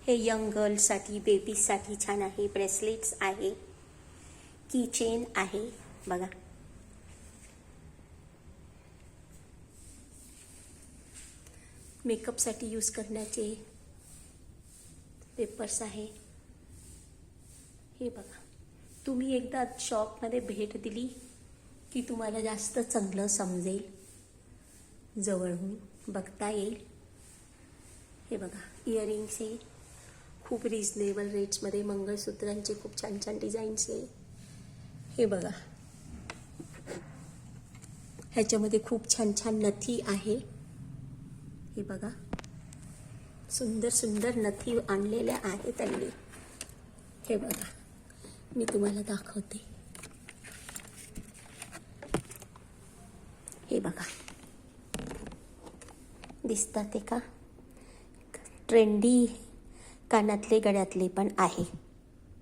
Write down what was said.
हे यंग गर्ल्ससाठी, बेबीजसाठी छान आहे. ब्रेसलेट्स आहे, कीचेन आहे बघा. मेकअपसाठी यूज करण्याचे पेपर्स आहे. हे बघा, तुम्ही एकदा शॉपमध्ये भेट दिली की तुम्हाला जास्त चांगलं समजेल, जवळून बघता येईल. हे बघा, इयरिंग्स आहे खूप रिजनेबल रेट्समध्ये. मंगळसूत्रांचे खूप छान छान डिझाईन्स आहे. हे बघा, ह्याच्यामध्ये खूप छान छान नथी आहे. हे बघा, सुंदर सुंदर नथी आणलेल्या आहेत त्यांनी. हे बघा, मी तुम्हाला दाखवते. हे बघा, दिसतात ते का? ट्रेंडी कानातले गळ्यातले पण आहे.